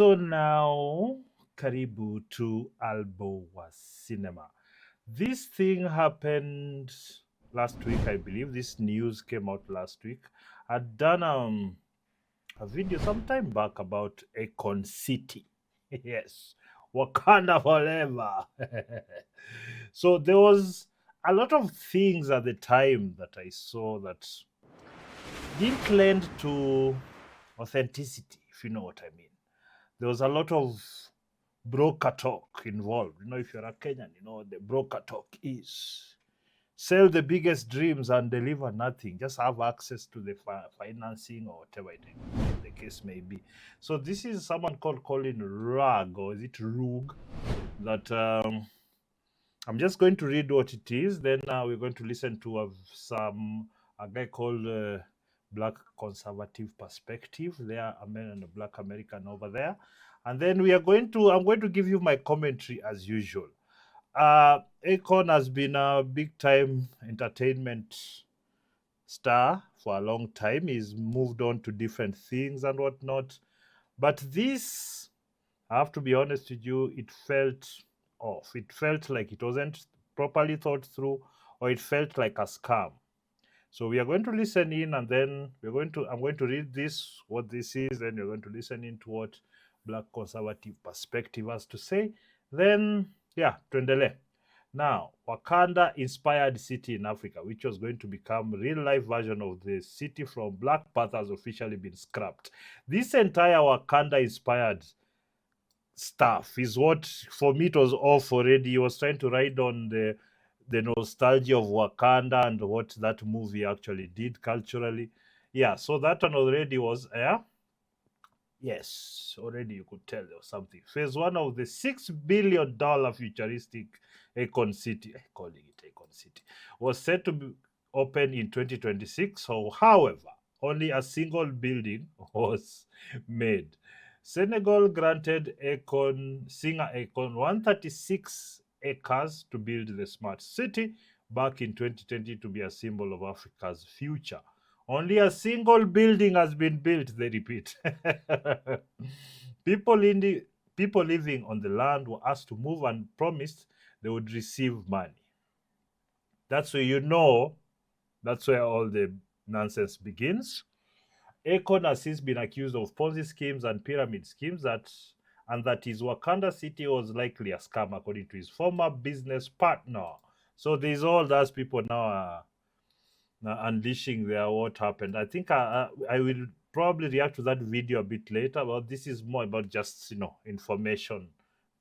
So now, karibu to Albo was cinema. This thing happened last week, I believe. This news came out last week. I'd done a video some time back about Akon City. Yes, Wakanda forever. So there was a lot of things at the time that I saw that didn't lend to authenticity, if you know what I mean. There was a lot of broker talk involved. If you're a Kenyan, the broker talk is sell the biggest dreams and deliver nothing. Just have access to the financing or whatever the case may be. So this is someone called Colin Rugg, or is it Rug? That I'm just going to read what it is. Then we're going to listen to a guy called Black Conservative Perspective. There, a Black American over there, and then I'm going to give you my commentary as usual. Akon has been a big time entertainment star for a long time. He's moved on to different things and whatnot. But this, I have to be honest with you, it felt off. It felt like it wasn't properly thought through, or it felt like a scam. So we are going to listen in, and then I'm going to read what this is, and you're going to listen in to what Black Conservative Perspective has to say. Then, yeah, tuendele. Now, Wakanda inspired city in Africa, which was going to become real life version of the city from Black Panther, has officially been scrapped. This entire Wakanda inspired stuff is what, for me, it was off already. He was trying to ride on the nostalgia of Wakanda and what that movie actually did culturally. Yeah, so that one already was yes, already you could tell there was something. Phase one of the $6 billion futuristic Akon City, calling it Akon City, was set to be open in 2026. So, however, only a single building was made. Senegal granted singer Akon 136 acres to build the smart city back in 2020 to be a symbol of Africa's future. Only a single building has been built, they repeat. people in the People living on the land were asked to move and promised they would receive money. That's where that's where all the nonsense begins. Akon has since been accused of Ponzi schemes and pyramid schemes and that his Wakanda City was likely a scam, according to his former business partner. So there's all those people now are unleashing their what happened. I think I will probably react to that video a bit later, but this is more about just information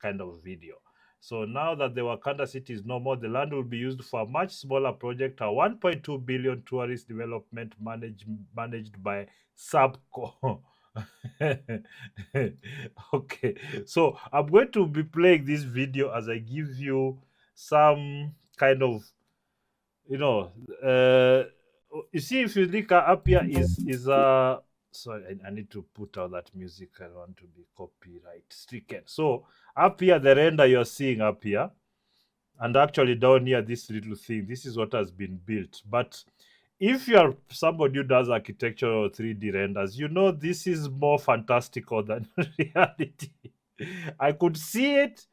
kind of video. So now that the Wakanda city is no more, the land will be used for a much smaller project, a 1.2 billion tourist development managed by Subco. Okay, so I'm going to be playing this video as I give you some kind of you know uh you see, if you look up here is sorry, I need to put out that music. I don't want to be copyright stricken. So up here, the render you're seeing up here, and actually down here, this little thing, this is what has been built. But if you are somebody who does architecture or 3D renders, this is more fantastical than reality. I could see it,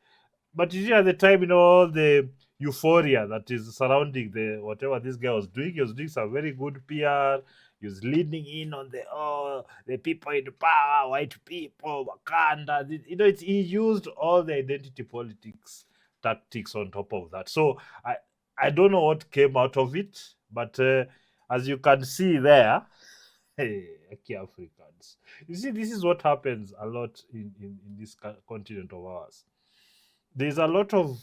but you see, at the time, all the euphoria that is surrounding the whatever this guy was doing, he was doing some very good PR. He was leaning in on the people in power, white people, Wakanda. He used all the identity politics tactics on top of that. So I don't know what came out of it, but as you can see there, hey, Africans. You see, this is what happens a lot in this continent of ours. There's a lot of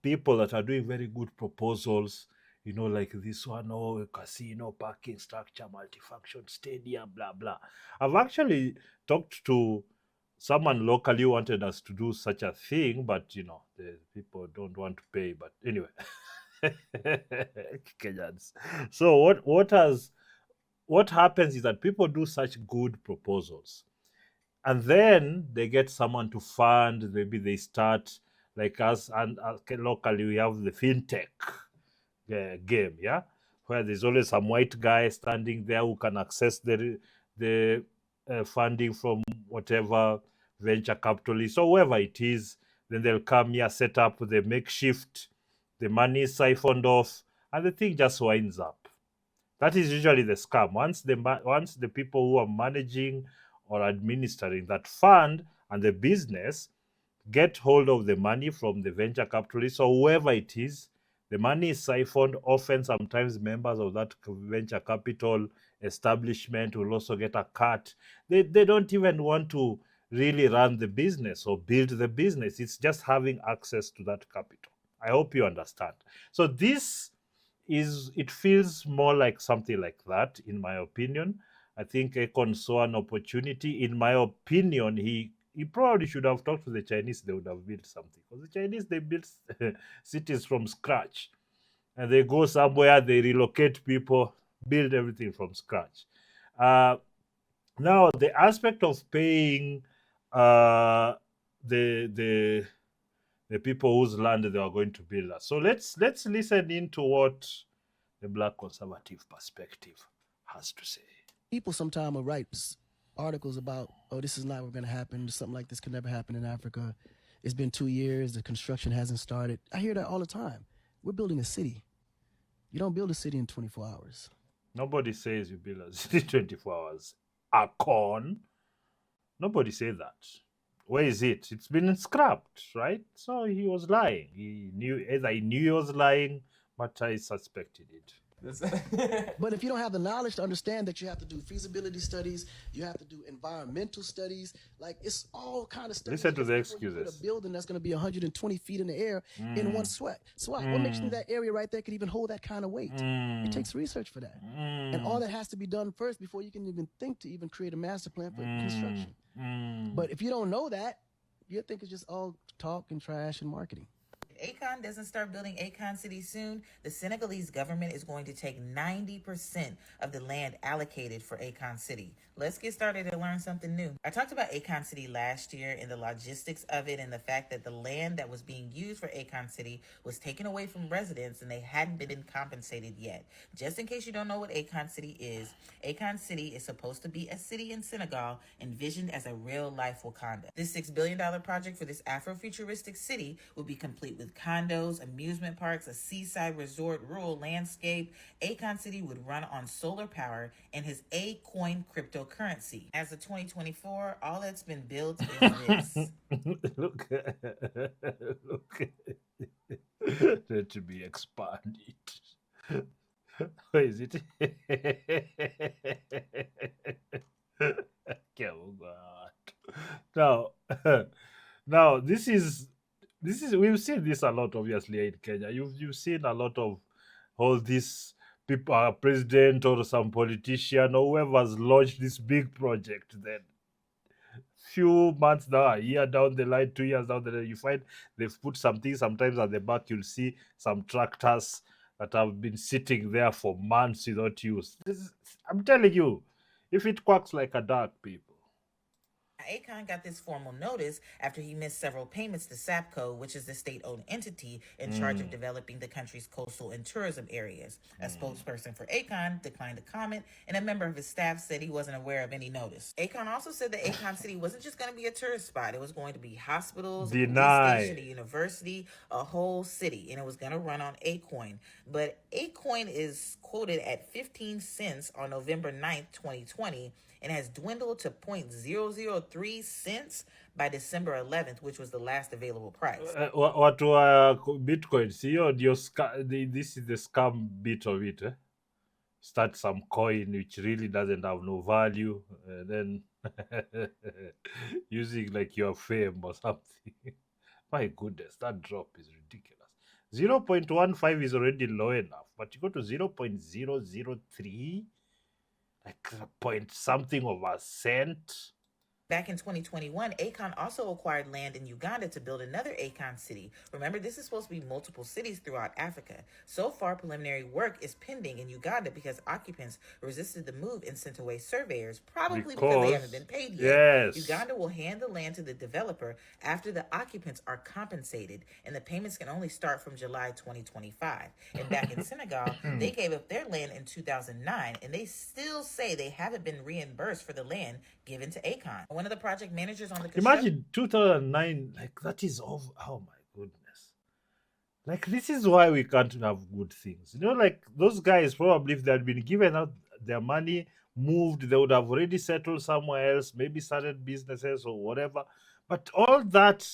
people that are doing very good proposals, like this one, casino, parking structure, multifunction stadium, blah, blah. I've actually talked to someone locally who wanted us to do such a thing, but, the people don't want to pay. But anyway, Kenyans. So what happens is that people do such good proposals, and then they get someone to fund. Maybe they start like us, and locally we have the fintech game, yeah, where there's always some white guy standing there who can access the funding from whatever venture capitalists or whoever it is. Then they'll come here, set up the makeshift, the money is siphoned off, and the thing just winds up. That is usually the scam. Once the people who are managing or administering that fund and the business get hold of the money from the venture capitalists or whoever it is, the money is siphoned. Often, sometimes members of that venture capital establishment will also get a cut. They don't even want to really run the business or build the business. It's just having access to that capital. I hope you understand. So this it feels more like something like that, in my opinion. I think Akon saw an opportunity. In my opinion, he probably should have talked to the Chinese. They would have built something, because the Chinese, they build cities from scratch, and they go somewhere, they relocate people, build everything from scratch. Uh, Now, the aspect of paying uh, the the people whose land they are going to build us. So let's listen into what the Black conservative perspective has to say. People sometimes will write articles about, oh, this is not going to happen. Something like this could never happen in Africa. It's been 2 years. The construction hasn't started. I hear that all the time. We're building a city. You don't build a city in 24 hours. Nobody says you build a city 24 hours. Akon. Nobody said that. Where is it? It's been scrapped, right? So he was lying. He knew he was lying, but I suspected it. But if you don't have the knowledge to understand that you have to do feasibility studies, you have to do environmental studies, like it's all kind of stuff. Listen to the before you build excuses. a building that's going to be 120 feet in the air in one sweat. So what makes you think that area right there could even hold that kind of weight? It takes research for that. And all that has to be done first before you can even think to even create a master plan for construction. But if you don't know that, you think it's just all talk and trash and marketing. Akon doesn't start building Akon City soon, the Senegalese government is going to take 90% of the land allocated for Akon City. Let's get started and learn something new. I talked about Akon City last year and the logistics of it and the fact that the land that was being used for Akon City was taken away from residents and they hadn't been compensated yet. Just in case you don't know what Akon City is supposed to be a city in Senegal envisioned as a real-life Wakanda. This $6 billion project for this Afro-futuristic city would be complete with condos, amusement parks, a seaside resort, rural landscape. Akon City would run on solar power and his Acoin cryptocurrency. As of 2024, all that's been built is this. Look, that to be expanded. Where is it? Oh God. Now this is we've seen this a lot, obviously, in Kenya. You've seen a lot of all these people, president or some politician or whoever's launched this big project. Then few months down, a year down the line, 2 years down the line, you find they've put something. Sometimes at the back, you'll see some tractors that have been sitting there for months without use. I'm telling you, if it quacks like a duck, people. Akon got this formal notice after he missed several payments to SAPCO, which is the state-owned entity in charge of developing the country's coastal and tourism areas. A spokesperson for Akon declined to comment, and a member of his staff said he wasn't aware of any notice. Akon also said that Akon City wasn't just going to be a tourist spot. It was going to be hospitals, a police station, a university, a whole city, and it was going to run on Acoin. But Acoin is quoted at 15 cents on November 9th, 2020, and has dwindled to 0.003 cents by December 11th, which was the last available price. What Bitcoin? See, this is the scam bit of it. Start some coin which really doesn't have no value, then using like your fame or something. My goodness, that drop is ridiculous. 0.15 is already low enough, but you go to 0.003, like a point something of a cent. Back in 2021, Akon also acquired land in Uganda to build another Akon City. Remember, this is supposed to be multiple cities throughout Africa. So far, preliminary work is pending in Uganda because occupants resisted the move and sent away surveyors, probably because they haven't been paid yet. Yes. Uganda will hand the land to the developer after the occupants are compensated, and the payments can only start from July 2025. And back in Senegal, they gave up their land in 2009, and they still say they haven't been reimbursed for the land given to Akon. one of the project managers on the construction. Imagine 2009, like that is over. Oh my goodness. Like this is why we can't have good things. You know, like those guys probably if they had been given out their money, moved, they would have already settled somewhere else, maybe started businesses or whatever. But all that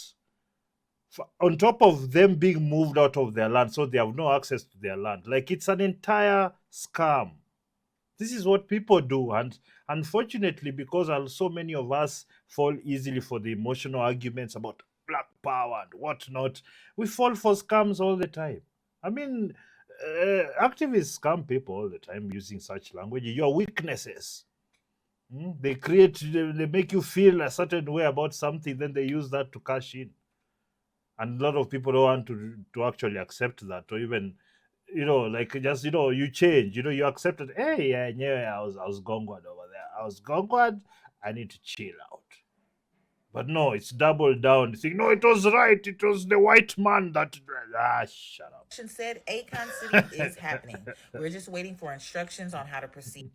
on top of them being moved out of their land, so they have no access to their land. Like it's an entire scam. This is what people do, and unfortunately, because so many of us fall easily for the emotional arguments about black power and whatnot, we fall for scams all the time. I mean, activists scam people all the time using such language. Your weaknesses. They create, they make you feel a certain way about something, then they use that to cash in. And a lot of people don't want to actually accept that, or even like just you change, you accept it. Hey, yeah, I was gongwad over there. I was gongwad. I need to chill out. But no, it's double down. You think, no, it was right. It was the white man that. Shut up. Said Akon City is happening. We're just waiting for instructions on how to proceed.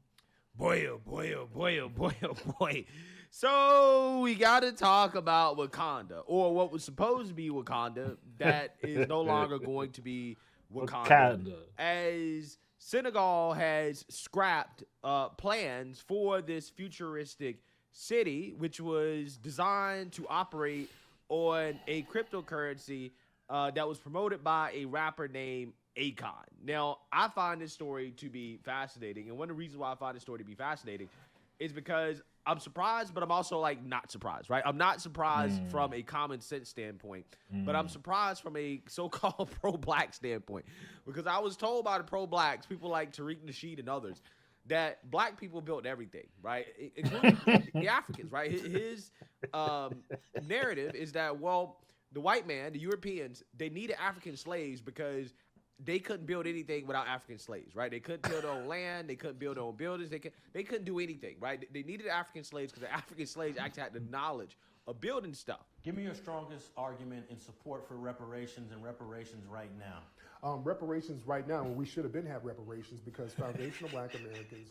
Boy, oh boy, oh boy, oh boy, oh boy. So we got to talk about Wakanda, or what was supposed to be Wakanda, that is no longer going to be Wakanda. As Senegal has scrapped plans for this futuristic city, which was designed to operate on a cryptocurrency that was promoted by a rapper named Akon. Now, I find this story to be fascinating, and one of the reasons why I find this story to be fascinating is because I'm surprised, but I'm also like not surprised, right? I'm not surprised from a common sense standpoint, but I'm surprised from a so-called pro-black standpoint, because I was told by the pro-blacks, people like Tariq Nasheed and others, that black people built everything, right? Including the Africans, right? His narrative is that, well, the white man, the Europeans, they needed African slaves because they couldn't build anything without African slaves, right? They couldn't build their own land. They couldn't build their own buildings. They couldn't do anything, right? They needed African slaves because the African slaves actually had the knowledge of building stuff. Give me your strongest argument in support for reparations and reparations right now. Reparations right now, we should have been have reparations because foundational black Americans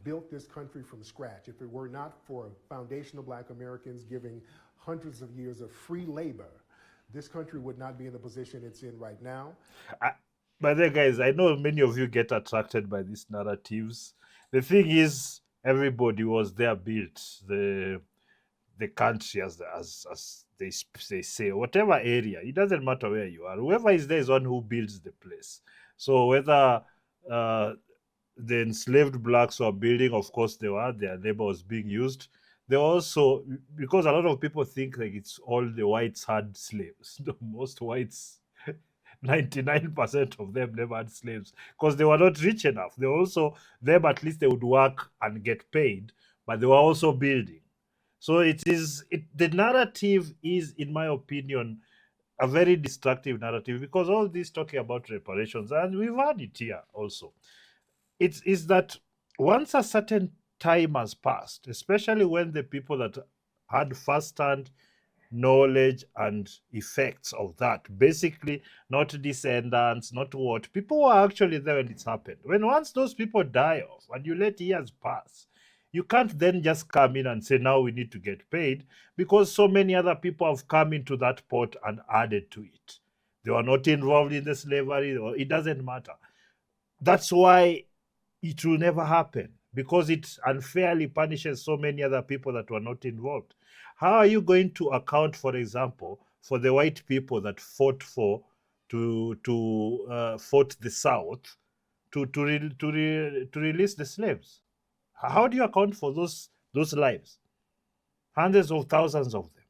built this country from scratch. If it were not for foundational black Americans giving hundreds of years of free labor, this country would not be in the position it's in right now. By the way, guys, I know many of you get attracted by these narratives. The thing is, everybody was there built the country as they say, whatever area. It doesn't matter where you are. Whoever is there is one who builds the place. So whether the enslaved blacks were building, of course their labor was being used. They also, because a lot of people think like it's all the whites had slaves. Most whites, 99% of them never had slaves because they were not rich enough. They also, them at least they would work and get paid, but they were also building. So the narrative is, in my opinion, a very destructive narrative, because all this talking about reparations, and we've had it here also, is that once a certain time has passed, especially when the people that had first-hand knowledge and effects of that, basically not descendants, not what, people were actually there when it's happened. When once those people die off and you let years pass, you can't then just come in and say, now we need to get paid, because so many other people have come into that pot and added to it. They were not involved in the slavery, or it doesn't matter. That's why it will never happen, because it unfairly punishes so many other people that were not involved. How are you going to account, for example, for the white people that fought fought the South to release the slaves? How do you account for those lives? Hundreds of thousands of them.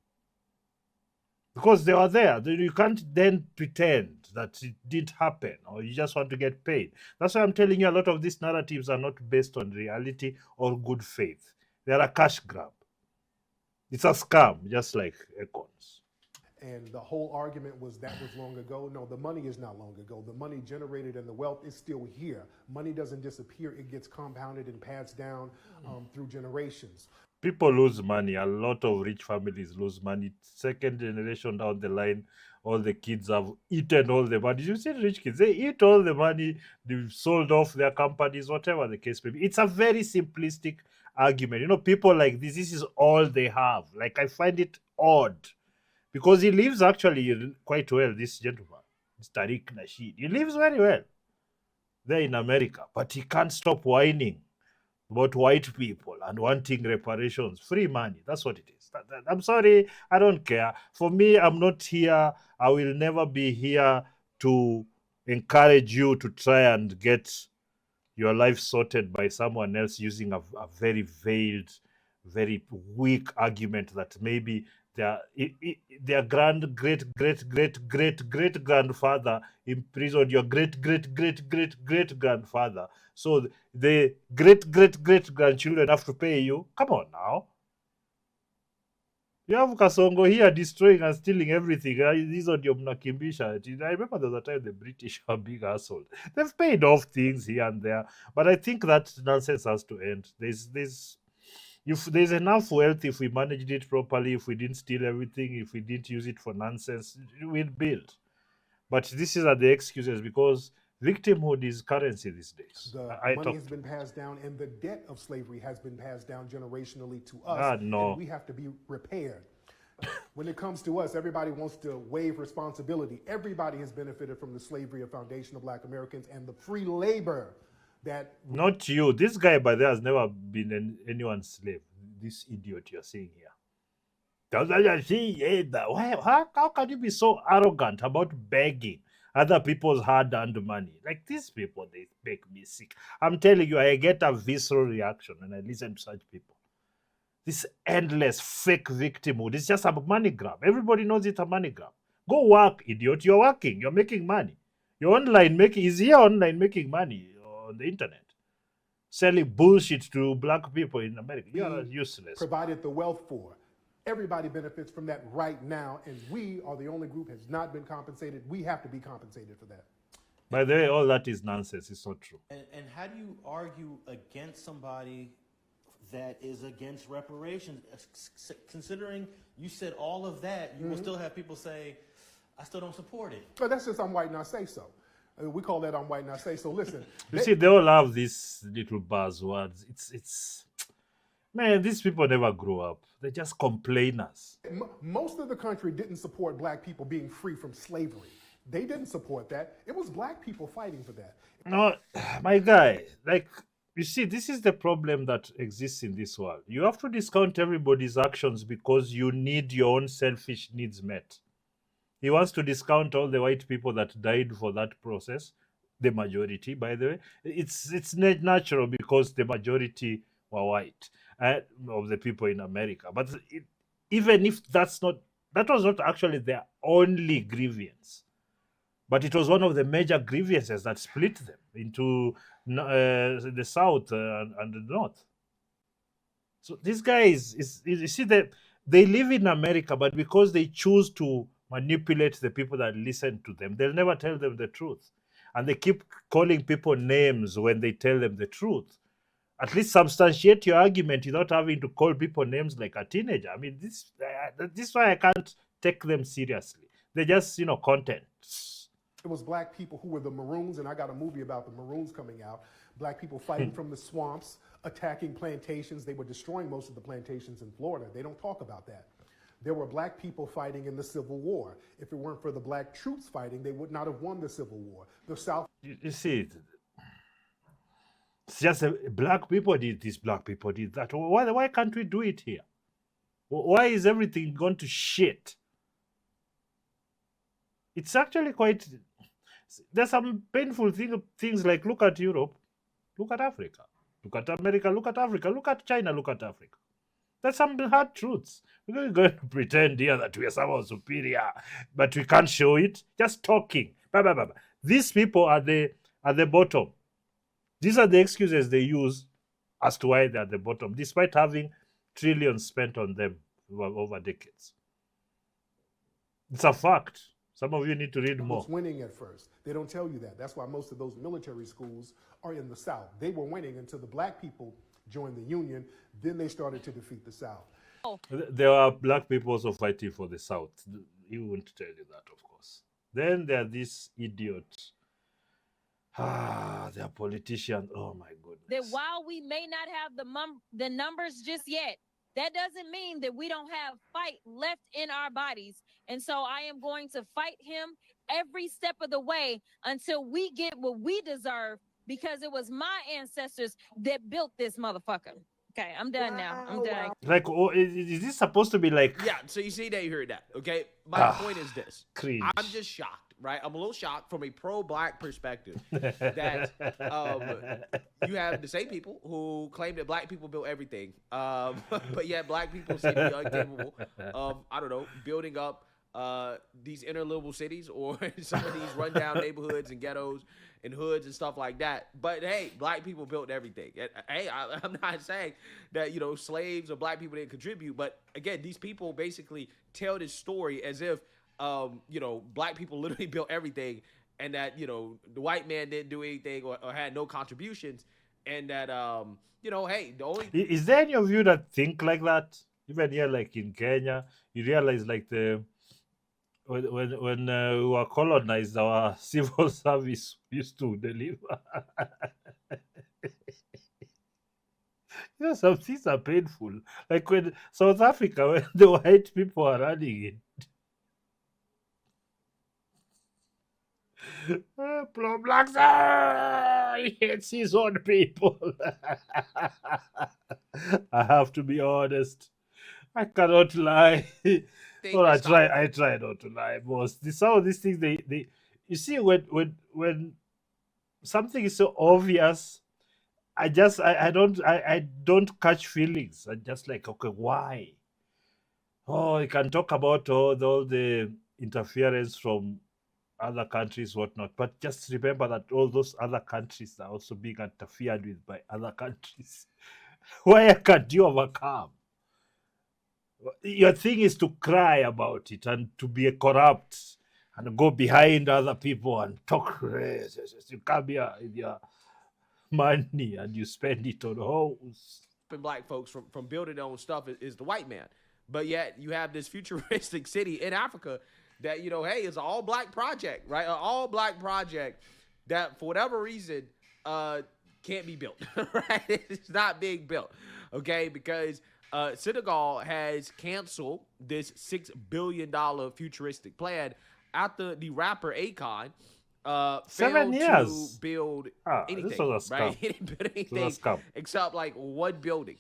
Because they were there. You can't then pretend that it did happen or you just want to get paid. That's why I'm telling you, a lot of these narratives are not based on reality or good faith. They're a cash grab. It's a scam, just like Akon's. And the whole argument was that was long ago. No, the money is not long ago. The money generated and the wealth is still here. Money doesn't disappear. It gets compounded and passed down through generations. People lose money. A lot of rich families lose money. Second generation down the line, all the kids have eaten all the money. You see rich kids, they eat all the money, they've sold off their companies, whatever the case may be. It's a very simplistic argument. People like this is all they have. Like, I find it odd because he lives actually quite well, this gentleman, this Tariq Nasheed. He lives very well there in America, but he can't stop whining about white people and wanting reparations, free money. That's what it is. I'm sorry, I don't care. For me, I'm not here. I will never be here to encourage you to try and get your life sorted by someone else using a very veiled, very weak argument that maybe their great grandfather imprisoned your great grandfather. So the great grandchildren have to pay you. Come on now. You have Kasongo here destroying and stealing everything. These are your Mnakimbisha. I remember there was a time the British were big assholes. They've paid off things here and there, but I think that nonsense has to end. If there's enough wealth, if we managed it properly, if we didn't steal everything, if we didn't use it for nonsense, we'd build. But this is the excuses because victimhood is currency these days. The I money talk. has been passed down, and the debt of slavery has been passed down generationally to us, No. and we have to be repaired. When it comes to us, everybody wants to waive responsibility. Everybody has benefited from the slavery of foundational Black Americans and the free labor that. Not you. This guy, by the way, has never been anyone's slave. This idiot you're seeing here. How can you be so arrogant about begging other people's hard-earned money? Like, these people, they make me sick. I'm telling you, I get a visceral reaction when I listen to such people. This endless fake victimhood is just a money grab. Everybody knows it's a money grab. Go work, idiot. You're working. You're making money. You're online making. Is here online making money on the internet, selling bullshit to black people in America. You are useless. Provided the wealth for. Everybody benefits from that right now, and we are the only group has not been compensated. We have to be compensated for that. By the way, all that is nonsense. It's not true. And how do you argue against somebody that is against reparations? Considering you said all of that, you will still have people say, I still don't support it. But that's just I'm white and I say so. We call that I'm white and I say so. Listen, You see, they all have these little buzzwords. It's man, these people never grow up. They're just complainers. Most of the country didn't support black people being free from slavery. They didn't support that. It was black people fighting for that. No, my guy, like, you see, this is the problem that exists in this world. You have to discount everybody's actions because you need your own selfish needs met. He wants to discount all the white people that died for that process, the majority, by the way. It's not natural because the majority were white of the people in America. But even if that was not actually their only grievance, but it was one of the major grievances that split them into the South and the North. So these guys, you see, they live in America, but because they choose to manipulate the people that listen to them, they'll never tell them the truth. And they keep calling people names when they tell them the truth. At least substantiate your argument without having to call people names like a teenager. I mean, this is why I can't take them seriously. They're just, content. It was black people who were the Maroons, and I got a movie about the Maroons coming out. Black people fighting from the swamps, attacking plantations. They were destroying most of the plantations in Florida. They don't talk about that. There were black people fighting in the Civil War. If it weren't for the black troops fighting, they would not have won the Civil War. The South. You see, it's just black people did this, black people did that. Why can't we do it here? Why is everything gone to shit? It's actually quite. There's some painful things like look at Europe, look at Africa, look at America, look at Africa, look at China, look at Africa. There's some hard truths. We're not going to pretend here that we are somehow superior, but we can't show it. Just talking. These people are at the bottom. These are the excuses they use as to why they're at the bottom, despite having trillions spent on them over decades. It's a fact. Some of you need to read more. Was winning at first. They don't tell you that. That's why most of those military schools are in the South. They were winning until the black people join the Union. Then they started to defeat the South. There are black people also fighting for the South. He won't tell you that, of course. Then there are these idiots. They are politicians. Oh my goodness. That while we may not have the numbers just yet, that doesn't mean that we don't have fight left in our bodies. And so I am going to fight him every step of the way until we get what we deserve, because it was my ancestors that built this motherfucker. Okay, I'm done now. I'm done. Like, oh, is this supposed to be like... Yeah, so you see that, you heard that, okay? My point is this. Cringe. I'm just shocked, right? I'm a little shocked from a pro-black perspective that you have the same people who claim that black people built everything, but yet black people seem to be incapable of, I don't know, building up these interlivable cities or some of these rundown neighborhoods and ghettos and hoods and stuff like that. But hey, black people built everything. Hey, I'm not saying that, you know, slaves or black people didn't contribute, but again, these people basically tell this story as if, you know, black people literally built everything, and that, you know, the white man didn't do anything or had no contributions, and that, you know, hey, the only... Is there any of you that think like that? Even here, like in Kenya, you realize like when we were colonized, our civil service used to deliver. You know, some things are painful. Like when South Africa, when the white people are running it. Blacks, he hates his own people. I have to be honest. I cannot lie. Well, I try not to lie, boss. Some of these things, they you see, when something is so obvious, I don't catch feelings. I just like, okay, why? Oh, you can talk about all the interference from other countries, whatnot, but just remember that all those other countries are also being interfered with by other countries. Why can't you overcome? Your thing is to cry about it and to be corrupt and go behind other people and talk. You come here with your money and you spend it on hoes. Black folks from building their own stuff is the white man. But yet you have this futuristic city in Africa that, you know, hey, it's an all-black project, right? An all-black project that, for whatever reason, can't be built, right? It's not being built, okay? Because Senegal has canceled this $6 billion futuristic plan after the rapper Akon 7 failed years to build anything, this was a right? scam. He didn't build This was a anything scam. except like one building.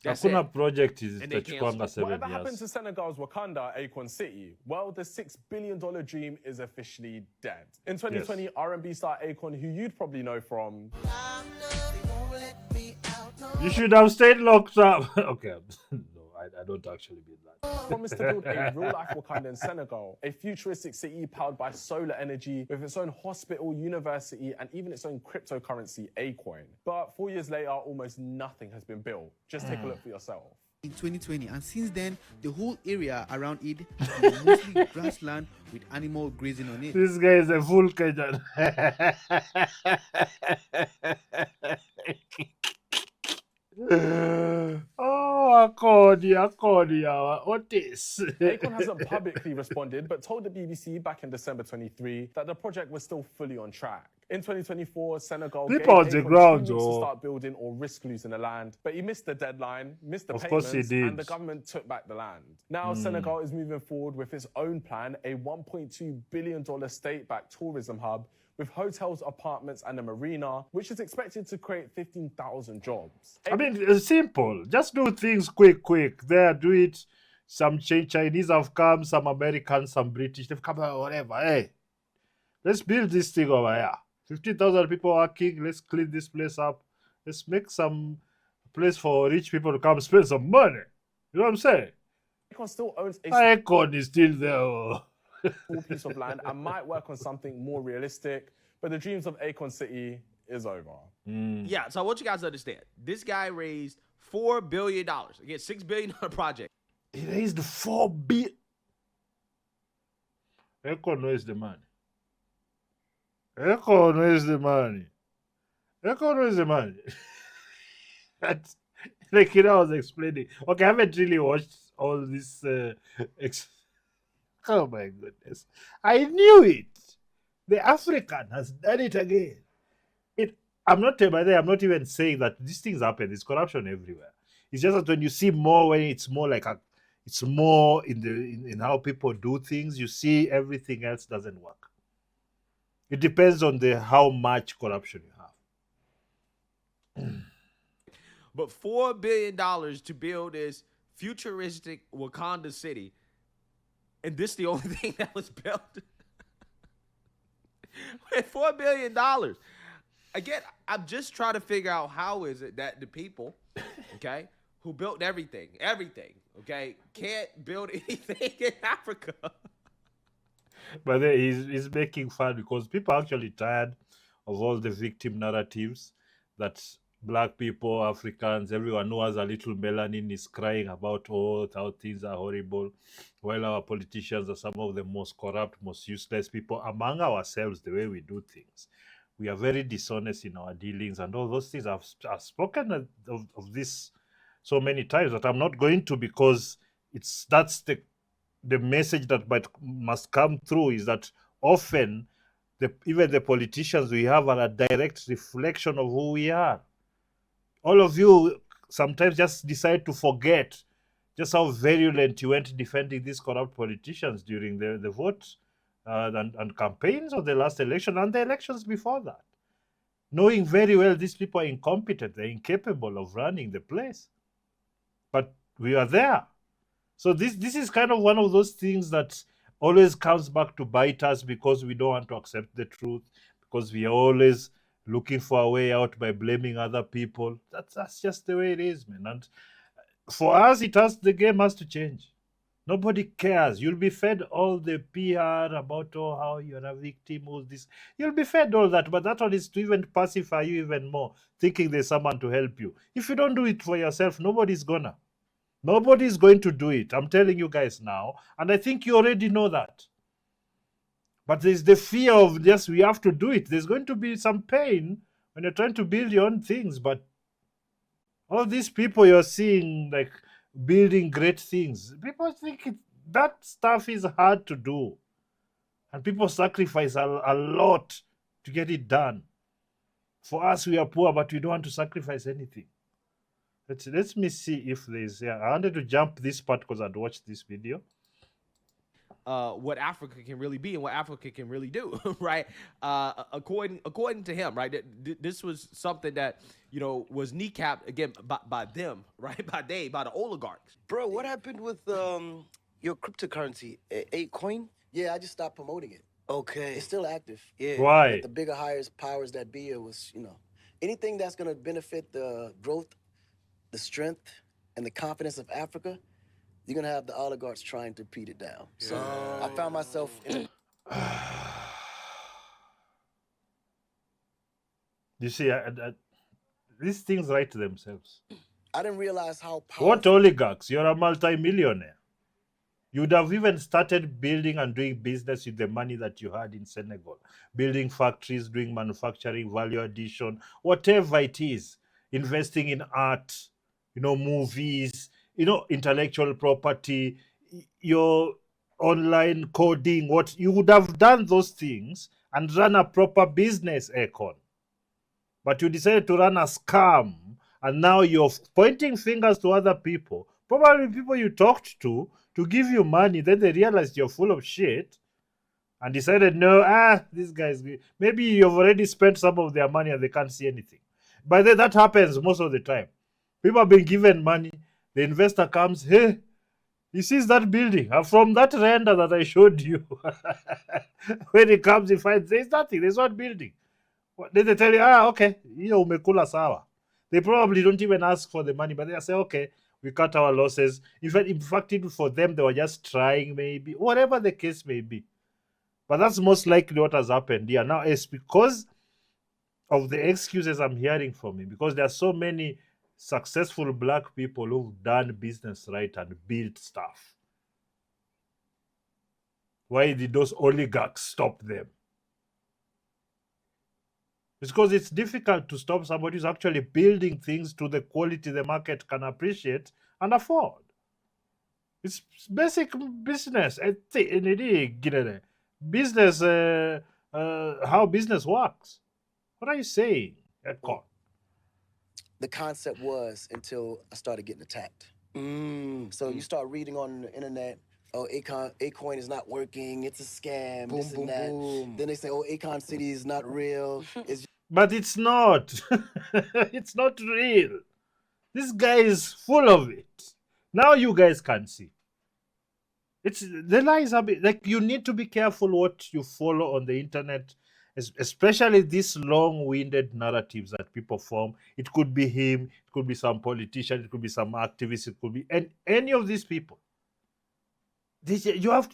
That's Hakuna it. project is And they itachukua 7 Whatever happened years. to Senegal's Wakanda, Akon City? Well, the $6 billion dream is officially dead. In 2020, R&B star Akon, who you'd probably know from... You should have stayed locked up. Okay, no, I don't actually mean that. promised to build a real-life Wakanda in Senegal, a futuristic city powered by solar energy with its own hospital, university, and even its own cryptocurrency, Acoin. But 4 years later, almost nothing has been built. Just take a look for yourself. In 2020, and since then, the whole area around it has been mostly grassland with animal grazing on it. This guy is a full Kenyan. Oh, Akon, Otis. Akon hasn't publicly responded, but told the BBC back in December 23 that the project was still fully on track. In 2024, Senegal gave People on the Akon ground, 2 weeks to oh. start building or risk losing the land, but he missed the deadline, missed the Of course payments, he did. and the government took back the land. Now Senegal is moving forward with its own plan, a $1.2 billion state-backed tourism hub with hotels, apartments, and a marina, which is expected to create 15,000 jobs. I mean, it's simple. Just do things quick. There, do it. Some Chinese have come, some Americans, some British. They've come, whatever. Hey, let's build this thing over here. 15,000 people working. Let's clean this place up. Let's make some place for rich people to come spend some money. You know what I'm saying? Akon still owns a Akon is still there. small piece of land and might work on something more realistic, but the dreams of Akon City is over. Yeah, so I want you guys to understand. This guy raised $4 billion. Again, $6 billion project. He raised 4 billion. Akon knows the money. Akon knows the money. Akon knows the money. Like, I was explaining. Okay, I haven't really watched all this. Oh my goodness. I knew it. The African has done it again. I'm not, by the way, I'm not even saying that these things happen. There's corruption everywhere. It's just that when you see more, when it's more like it's more in how people do things, you see everything else doesn't work. It depends on the how much corruption you have. But $4 billion to build this futuristic Wakanda city, and this the only thing that was built. With $4 billion. Again, I'm just trying to figure out how is it that the people, okay, who built everything, okay, can't build anything in Africa. But then he's making fun because people are actually tired of all the victim narratives that black people, Africans, everyone who has a little melanin is crying about how things are horrible, while our politicians are some of the most corrupt, most useless people among ourselves, the way we do things. We are very dishonest in our dealings and all those things. I've spoken of this so many times that I'm not going to, because that's the message that must come through is that often even the politicians we have are a direct reflection of who we are. All of you sometimes just decide to forget just how virulent you went defending these corrupt politicians during the vote and campaigns of the last election and the elections before that, knowing very well these people are incompetent, they're incapable of running the place. But we are there. So this is kind of one of those things that always comes back to bite us because we don't want to accept the truth, because we are always looking for a way out by blaming other people. That's just the way it is, man. And for us, the game has to change. Nobody cares. You'll be fed all the PR about how you're a victim, all this. You'll be fed all that, but that one is to even pacify you even more, thinking there's someone to help you. If you don't do it for yourself, nobody's gonna. Nobody's going to do it. I'm telling you guys now. And I think you already know that. But there's the fear of, yes, we have to do it. There's going to be some pain when you're trying to build your own things. But all these people you're seeing, like, building great things, people think that stuff is hard to do. And people sacrifice a lot to get it done. For us, we are poor, but we don't want to sacrifice anything. Let me see if there's. Yeah, I wanted to jump this part because I'd watched this video. What Africa can really be and what Africa can really do, right? According to him, right? This was something that was kneecapped again by them, right? By the oligarchs. Bro, what happened with your cryptocurrency, Akon? Yeah, I just stopped promoting it. Okay, It's still active. yeah. Why? But the bigger powers that be, it was, anything that's going to benefit the growth, the strength, and the confidence of Africa, you're going to have the oligarchs trying to beat it down. So I found myself in You see, these things write themselves. I didn't realize how powerful. What oligarchs? You're a multi-millionaire. You'd have even started building and doing business with the money that you had in Senegal. Building factories, doing manufacturing, value addition, whatever it is. Investing in art, movies, intellectual property, your online coding. What you would have done those things and run a proper business, Akon. But you decided to run a scam, and now you're pointing fingers to other people. Probably people you talked to give you money. Then they realized you're full of shit and decided, no, these guys, maybe you've already spent some of their money and they can't see anything. But then that happens most of the time. People have been given money. The investor comes, hey, he sees that building. And from that render that I showed you, when he comes, he finds there's nothing. There's one building. Then they tell you, okay, umekula sawa. They probably don't even ask for the money, but they say, okay, we cut our losses. In fact, even for them, they were just trying, maybe, whatever the case may be. But that's most likely what has happened here. Now, it's because of the excuses I'm hearing from him, because there are so many successful black people who've done business right and built stuff. Why did those oligarchs stop them? It's because it's difficult to stop somebody who's actually building things to the quality the market can appreciate and afford. It's basic business. Business, how business works. What are you saying, Akon? The concept was until I started getting attacked. So you start reading on the internet, oh, Akon is not working, it's a scam, Boom, this boom, and that. boom. Then they say, oh, Akon City is not real. It's But it's not. It's not real. This guy is full of it. Now you guys can see. It's the lies are like you need to be careful what you follow on the internet, especially these long-winded narratives that people form. It could be him, it could be some politician, it could be some activist, it could be and any of these people. You have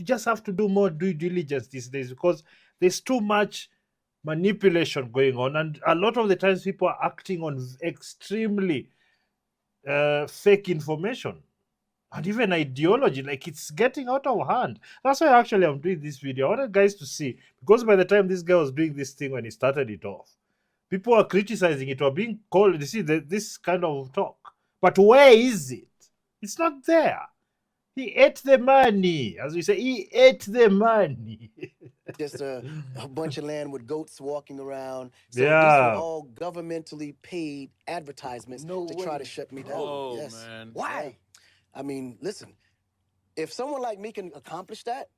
to do more due diligence these days because there's too much manipulation going on, and a lot of the times people are acting on extremely fake information and even ideology. Like it's getting out of hand. That's why actually I'm doing this video. I wanted guys to see, because by the time this guy was doing this thing when he started it off, people were criticizing it or being called. You see this kind of talk, but where is it? It's not there. He ate the money, as we say. He ate the money. just a bunch of land with goats walking around. So these Yeah. were all governmentally paid advertisements to try to shut me down. Oh, Yes. man. Why? Yeah. I mean, listen, if someone like me can accomplish that,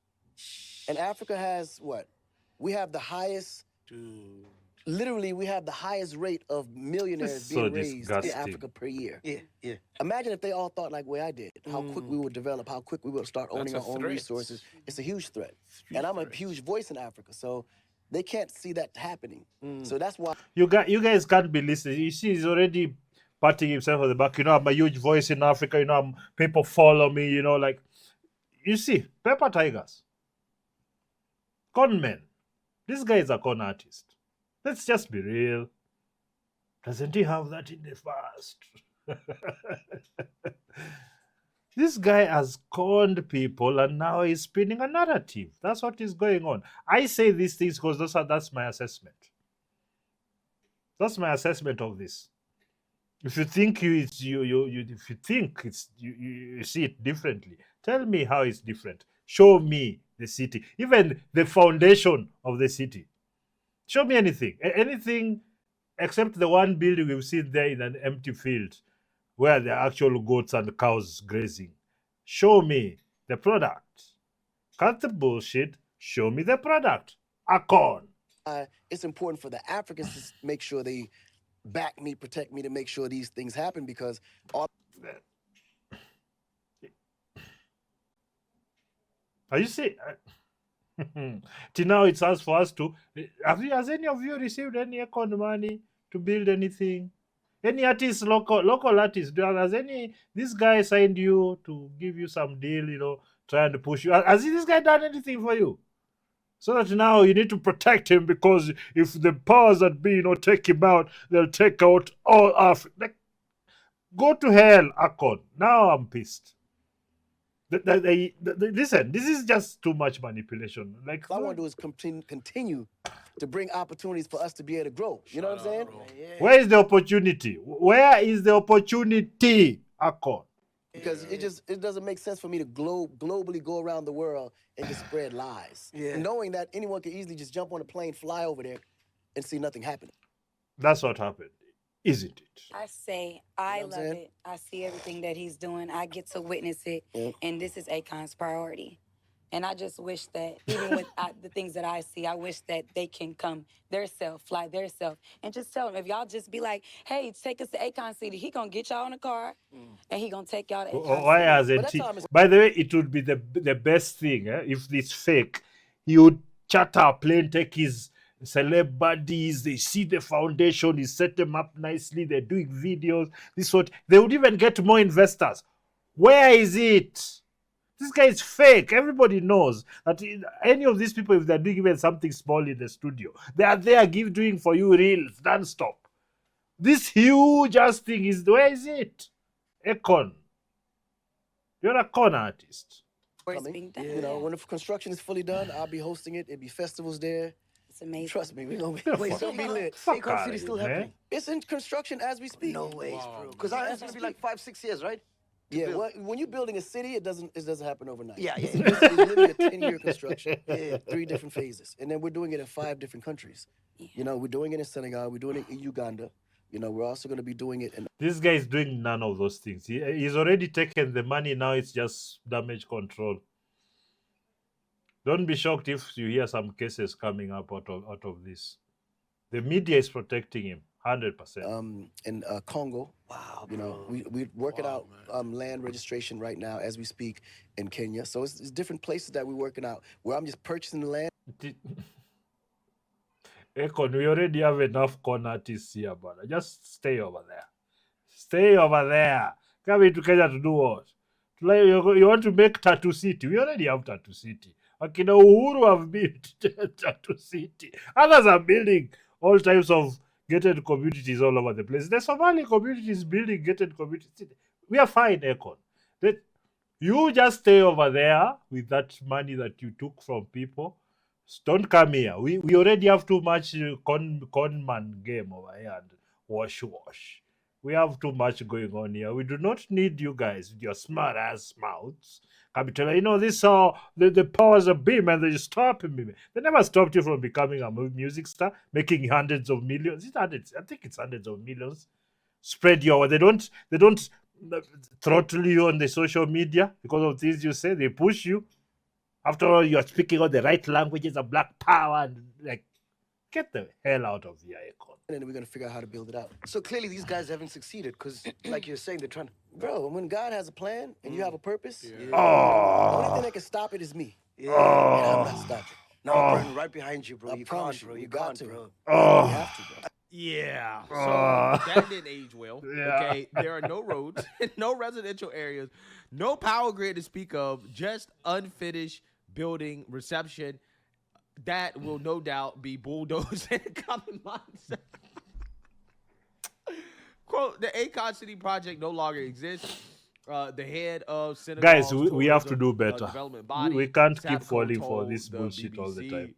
and Africa has what? We have the highest, literally, we have the highest rate of millionaires So being raised in disgusting. Africa per year. Yeah. Imagine if they all thought like way I did, how quick we would develop, how quick we would start owning That's our a own threat. resources. It's a huge threat. And I'm a huge voice in Africa, so they can't see that happening. So that's why You guys can't be listening. You see, he's already patting himself on the back. You know, I'm a huge voice in Africa. You know, people follow me. You know, like you see, Pepper Tigers, con men. This guy is a con artist. Let's just be real. Doesn't he have that in the past? This guy has conned people and now he's spinning a narrative. That's what is going on. I say these things because that's my assessment. That's my assessment of this. If you think if you think you see it differently, tell me how it's different. Show me the city, even the foundation of the city. Show me anything, anything except the one building we've seen there in an empty field where there are actual goats and cows grazing. Show me the product. Cut the bullshit. Show me the product. Akon. it's important for the Africans to make sure they back me, protect me, to make sure these things happen, because all Are you see? Till now, it's us for us to. Has any of you received any Akon money to build anything? Any artist, local artist, has any this guy signed you to give you some deal? You know, trying to push you. Has this guy done anything for you? So that now you need to protect him, because if the powers that be, take him out, they'll take out all Africa. Like, go to hell, Akon. Now I'm pissed. Listen, this is just too much manipulation. Like, I want to do is continue to bring opportunities for us to be able to grow. You know what I'm saying? where is the opportunity? Where is the opportunity, Akon? Because it doesn't make sense for me to globally go around the world and just spread lies, knowing that anyone can easily just jump on a plane, fly over there, and see nothing happening. That's what happened, isn't it? I say I You know what I'm love saying? it. I see everything that he's doing. I get to witness it, and this is Akon's priority. And I just wish that even with the things that I see, I wish that they can come theirself, fly theirself, and just tell them, if y'all just be like, hey, take us to Akon City, he gonna get y'all in a car, and he gonna take y'all to Akon Why City. hasn't that he? time is- By the way, it would be the best thing if it's fake. He would charter a plane, take his celeb buddies, they see the foundation, he set them up nicely, they're doing videos. This what they would even get more investors. Where is it? This guy is fake. Everybody knows that any of these people, if they're doing even something small in the studio, they are there doing for you reels non-stop. This huge ass thing is, where is it? Akon. You're a con artist. Where it's being done. You know, when the construction is fully done, I'll be hosting it. It'll be festivals there. amazing. Trust me, we're gonna Get be, the so be lit. fuck Akon outta City's here, still man. happening. It's in construction as we speak. No ways, bro. Because it's gonna be like 5-6 years, right? Yeah, when you're building a city, it doesn't happen overnight. Yeah. It's literally a 10-year construction. Yeah, 3 different phases, and then we're doing it in 5 different countries. You know, we're doing it in Senegal, we're doing it in Uganda. You know, we're also going to be doing it in. This guy is doing none of those things. He's already taken the money. Now it's just damage control. Don't be shocked if you hear some cases coming up out of this. The media is protecting him 100%. In Congo. Wow. You know, we're working out land registration right now as we speak in Kenya. So it's different places that we're working out where I'm just purchasing the land. Akon, we already have enough corn artists here, brother. Just stay over there. Stay over there. Come into Kenya to do what? You want to make Tattoo City? We already have Tattoo City. Akina Uhuru have built Tattoo City. Others are building all types of gated communities all over the place. The Somali community is building gated communities. We are fine, Akon. You just stay over there with that money that you took from people. Don't come here. We already have too much con man game over here and wash. We have too much going on here. We do not need you guys with your smart ass mouths. Come tell me, you know, this the powers of beam and they stop me. They never stopped you from becoming a music star, making hundreds of millions. It's hundreds. I think it's hundreds of millions. Spread your. They don't throttle you on the social media because of things you say. They push you. After all, you are speaking all the right languages of black power. And, like, get the hell out of here, Akon. And then we're going to figure out how to build it out. So clearly these guys haven't succeeded because, like you're saying, they're trying to... Bro, when God has a plan and you have a purpose, the only thing that can stop it is me. And I'm not stopping. No, I'm running right behind you, bro. You can't, bro. You got to, bro. You have to, bro. Yeah, so that didn't age well. Yeah. Okay, there are no roads, no residential areas, no power grid to speak of, just unfinished building reception that will no doubt be bulldozed in the coming months. Quote, the Akon City project no longer exists. The head of Senegal, Guys, we have to do better. Development body, We can't keep Sapco falling for told this the bullshit all the BBC. time.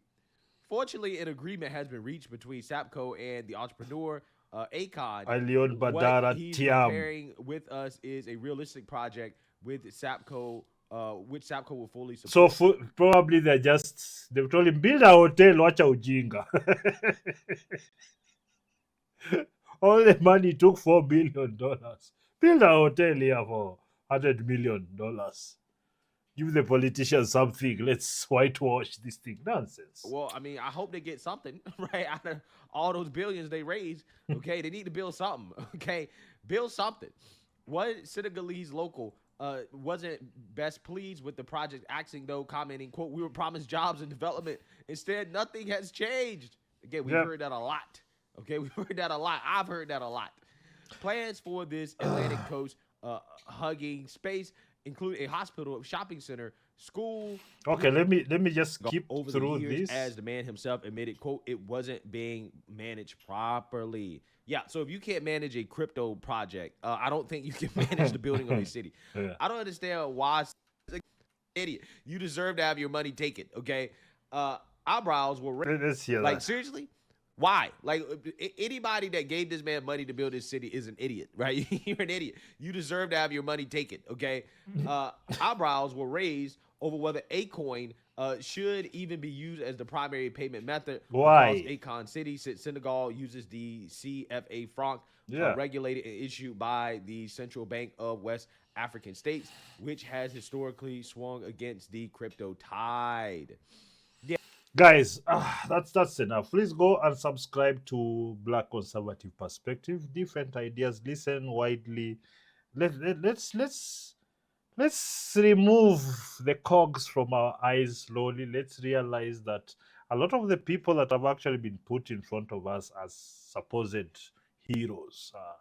Fortunately, an agreement has been reached between Sapco and the entrepreneur, Akon. Leon Badara What he's Tiam. preparing with us is a realistic project with Sapco, which Sapco will fully support. So probably they've told him, build a hotel, watch out, Ujinga. All the money took $4 billion. Build a hotel here for $100 million. Give the politicians something. Let's whitewash this thing. Nonsense. Well, I mean, I hope they get something, right? Out of all those billions they raised, okay? They need to build something, okay? Build something. One Senegalese local wasn't best pleased with the project axing, though, commenting, quote, we were promised jobs and development. Instead, nothing has changed. Again, we've heard that a lot. Okay, we've heard that a lot. I've heard that a lot. Plans for this Atlantic coast hugging space include a hospital, shopping center, school. Okay, let me just skip over through the years, this. as the man himself admitted, quote, it wasn't being managed properly. Yeah, so if you can't manage a crypto project, I don't think you can manage the building of a city. Yeah. I don't understand why. Idiot, you deserve to have your money taken. Okay, eyebrows were Let's hear like that. seriously. Why? Like anybody that gave this man money to build this city is an idiot, right? You're an idiot. You deserve to have your money taken, okay? Eyebrows were raised over whether Akon should even be used as the primary payment method. Why? Because Akon City, Senegal, uses the CFA franc, Yeah. regulated and issued by the Central Bank of West African States, which has historically swung against the crypto tide. Guys, that's enough. Please go and subscribe to Black Conservative Perspective. Different ideas. Listen widely. Let's remove the cogs from our eyes slowly. Let's realize that a lot of the people that have actually been put in front of us as supposed heroes are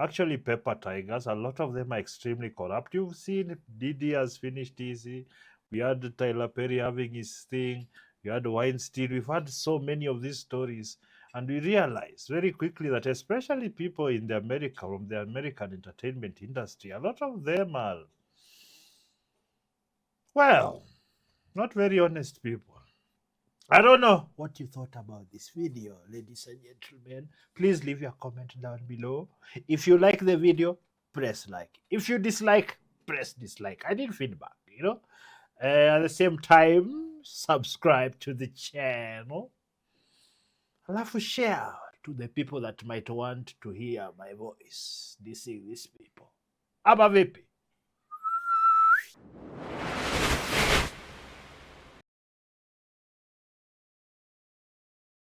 actually paper tigers. A lot of them are extremely corrupt. You've seen Didi has finished easy. We had Tyler Perry having his thing. You had Weinstein. We've had so many of these stories. And we realize very quickly that especially people in the from the American entertainment industry, a lot of them are, well, not very honest people. I don't know what you thought about this video, ladies and gentlemen. Please leave your comment down below. If you like the video, press like. If you dislike, press dislike. I need feedback, you know. At the same time, subscribe to the channel. Alafu share to the people that might want to hear my voice. These people. Ama vipi?